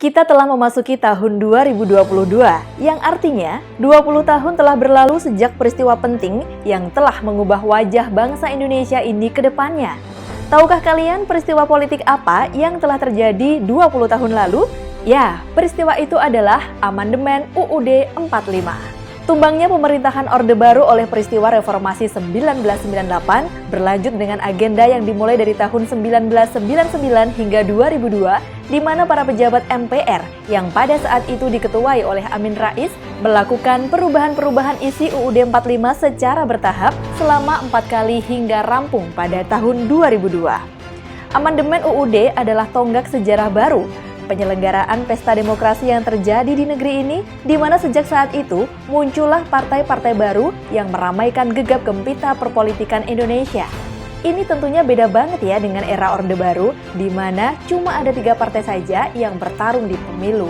Kita telah memasuki tahun 2022, yang artinya 20 tahun telah berlalu sejak peristiwa penting yang telah mengubah wajah bangsa Indonesia ini ke depannya. Tahukah kalian peristiwa politik apa yang telah terjadi 20 tahun lalu? Ya, peristiwa itu adalah Amandemen UUD 45. Tumbangnya pemerintahan Orde Baru oleh peristiwa reformasi 1998 berlanjut dengan agenda yang dimulai dari tahun 1999 hingga 2002, di mana para pejabat MPR yang pada saat itu diketuai oleh Amin Rais melakukan perubahan-perubahan isi UUD 45 secara bertahap selama 4 kali hingga rampung pada tahun 2002. Amandemen UUD adalah tonggak sejarah baru penyelenggaraan pesta demokrasi yang terjadi di negeri ini, di mana sejak saat itu muncullah partai-partai baru yang meramaikan gegap gempita perpolitikan Indonesia. Ini tentunya beda banget ya dengan era Orde Baru, di mana cuma ada 3 partai saja yang bertarung di pemilu.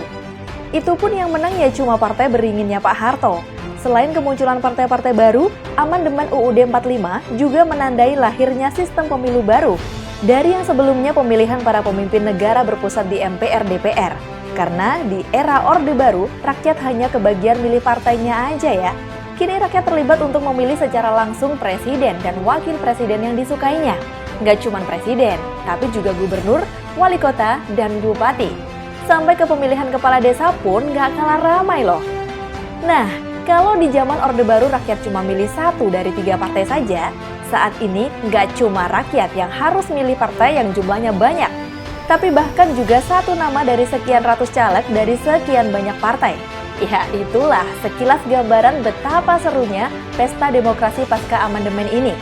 Itu pun yang menang ya cuma partai beringinnya Pak Harto. Selain kemunculan partai-partai baru, Amandemen UUD 45 juga menandai lahirnya sistem pemilu baru. Dari yang sebelumnya pemilihan para pemimpin negara berpusat di MPR-DPR. Karena di era Orde Baru, rakyat hanya kebagian milih partainya aja ya. Kini rakyat terlibat untuk memilih secara langsung presiden dan wakil presiden yang disukainya. Nggak cuma presiden, tapi juga gubernur, wali kota, dan bupati. Sampai ke pemilihan kepala desa pun nggak kalah ramai loh. Nah, kalau di zaman Orde Baru rakyat cuma milih 1 dari 3 partai saja, saat ini nggak cuma rakyat yang harus milih partai yang jumlahnya banyak, tapi bahkan juga 1 nama dari sekian ratus caleg dari sekian banyak partai. Ya itulah sekilas gambaran betapa serunya pesta demokrasi pasca amandemen ini.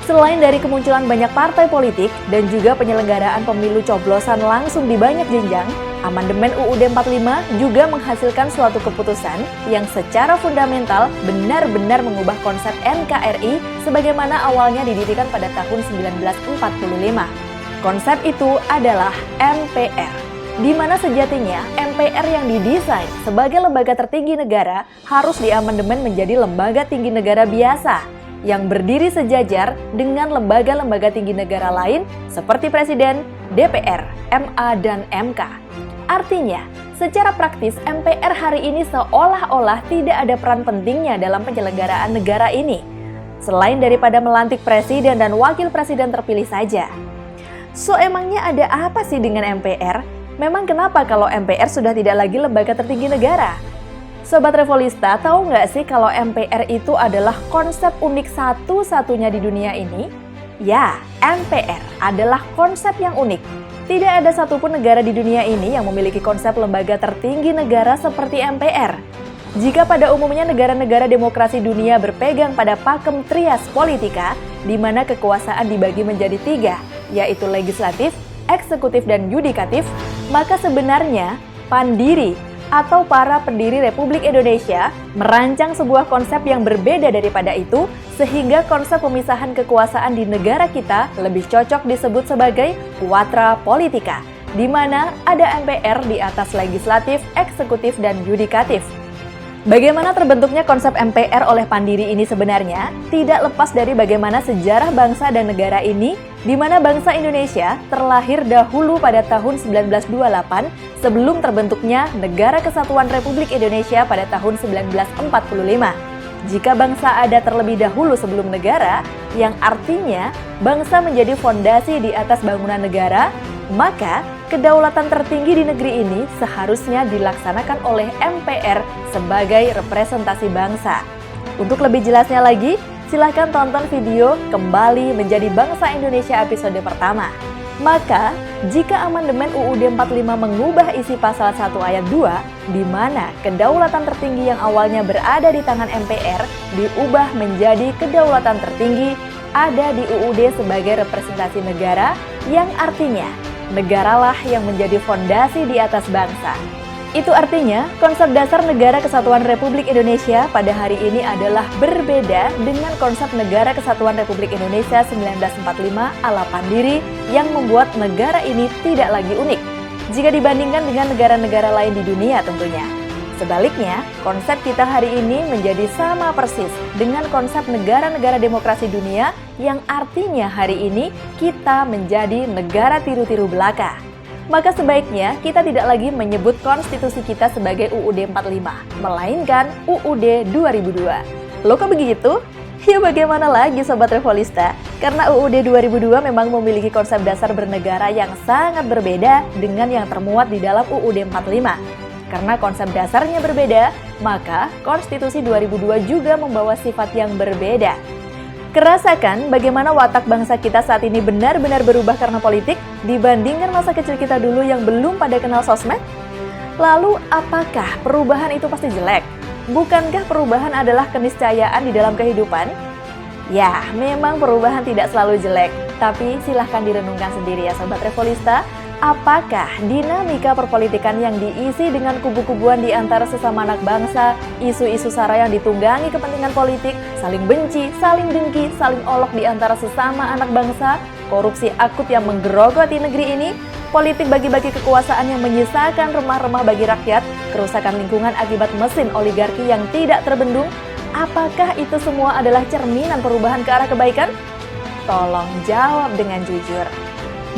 Selain dari kemunculan banyak partai politik dan juga penyelenggaraan pemilu coblosan langsung di banyak jenjang, Amandemen UUD 45 juga menghasilkan suatu keputusan yang secara fundamental benar-benar mengubah konsep NKRI sebagaimana awalnya didirikan pada tahun 1945. Konsep itu adalah MPR, di mana sejatinya MPR yang didesain sebagai lembaga tertinggi negara harus diamandemen menjadi lembaga tinggi negara biasa yang berdiri sejajar dengan lembaga-lembaga tinggi negara lain seperti Presiden, DPR, MA, dan MK. Artinya, secara praktis MPR hari ini seolah-olah tidak ada peran pentingnya dalam penyelenggaraan negara ini, selain daripada melantik presiden dan wakil presiden terpilih saja. So, emangnya ada apa sih dengan MPR? Memang kenapa kalau MPR sudah tidak lagi lembaga tertinggi negara? Sobat Revolista, tahu nggak sih kalau MPR itu adalah konsep unik satu-satunya di dunia ini? Ya, MPR adalah konsep yang unik. Tidak ada satupun negara di dunia ini yang memiliki konsep lembaga tertinggi negara seperti MPR. Jika pada umumnya negara-negara demokrasi dunia berpegang pada pakem trias politika, di mana kekuasaan dibagi menjadi 3, yaitu legislatif, eksekutif, dan yudikatif, maka sebenarnya Pandiri atau para pendiri Republik Indonesia merancang sebuah konsep yang berbeda daripada itu, sehingga konsep pemisahan kekuasaan di negara kita lebih cocok disebut sebagai quadra politica, di mana ada MPR di atas legislatif, eksekutif, dan yudikatif. Bagaimana terbentuknya konsep MPR oleh Pandiri ini sebenarnya tidak lepas dari bagaimana sejarah bangsa dan negara ini, di mana bangsa Indonesia terlahir dahulu pada tahun 1928 sebelum terbentuknya Negara Kesatuan Republik Indonesia pada tahun 1945. Jika bangsa ada terlebih dahulu sebelum negara, yang artinya bangsa menjadi fondasi di atas bangunan negara, maka kedaulatan tertinggi di negeri ini seharusnya dilaksanakan oleh MPR sebagai representasi bangsa. Untuk lebih jelasnya lagi, silahkan tonton video Kembali Menjadi Bangsa Indonesia episode pertama. Maka, jika Amandemen UUD 45 mengubah isi pasal 1 ayat 2, di mana kedaulatan tertinggi yang awalnya berada di tangan MPR diubah menjadi kedaulatan tertinggi ada di UUD sebagai representasi negara, yang artinya negaralah yang menjadi fondasi di atas bangsa. Itu artinya konsep dasar Negara Kesatuan Republik Indonesia pada hari ini adalah berbeda dengan konsep Negara Kesatuan Republik Indonesia 1945 ala Pandiri yang membuat negara ini tidak lagi unik jika dibandingkan dengan negara-negara lain di dunia tentunya. Sebaliknya, konsep kita hari ini menjadi sama persis dengan konsep negara-negara demokrasi dunia yang artinya hari ini kita menjadi negara tiru-tiru belaka. maka sebaiknya kita tidak lagi menyebut konstitusi kita sebagai UUD 45, melainkan UUD 2002. Loh kok begitu? Ya bagaimana lagi Sobat Revolista? Karena UUD 2002 memang memiliki konsep dasar bernegara yang sangat berbeda dengan yang termuat di dalam UUD 45. Karena konsep dasarnya berbeda, maka konstitusi 2002 juga membawa sifat yang berbeda. Kerasakan bagaimana watak bangsa kita saat ini benar-benar berubah karena politik dibandingkan masa kecil kita dulu yang belum pada kenal sosmed? Lalu apakah perubahan itu pasti jelek? Bukankah perubahan adalah keniscayaan di dalam kehidupan? Ya, memang perubahan tidak selalu jelek, tapi silahkan direnungkan sendiri ya Sobat Revolista. Apakah dinamika perpolitikan yang diisi dengan kubu-kubuan di antara sesama anak bangsa, isu-isu sara yang ditunggangi kepentingan politik, saling benci, saling dengki, saling olok di antara sesama anak bangsa, korupsi akut yang menggerogoti negeri ini, politik bagi-bagi kekuasaan yang menyisakan remah-remah bagi rakyat, kerusakan lingkungan akibat mesin oligarki yang tidak terbendung, apakah itu semua adalah cerminan perubahan ke arah kebaikan? Tolong jawab dengan jujur.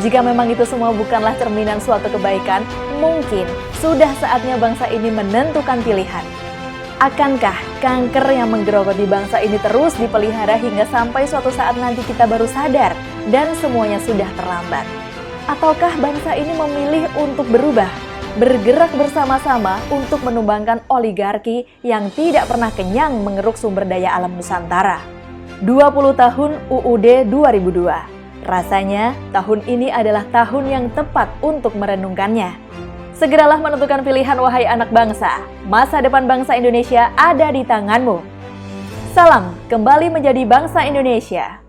Jika memang itu semua bukanlah cerminan suatu kebaikan, mungkin sudah saatnya bangsa ini menentukan pilihan. Akankah kanker yang menggerogoti bangsa ini terus dipelihara hingga sampai suatu saat nanti kita baru sadar dan semuanya sudah terlambat? Ataukah bangsa ini memilih untuk berubah, bergerak bersama-sama untuk menumbangkan oligarki yang tidak pernah kenyang mengeruk sumber daya alam Nusantara? 20 tahun UUD 2002. Rasanya tahun ini adalah tahun yang tepat untuk merenungkannya. Segeralah menentukan pilihan wahai anak bangsa. Masa depan bangsa Indonesia ada di tanganmu. Salam kembali menjadi bangsa Indonesia.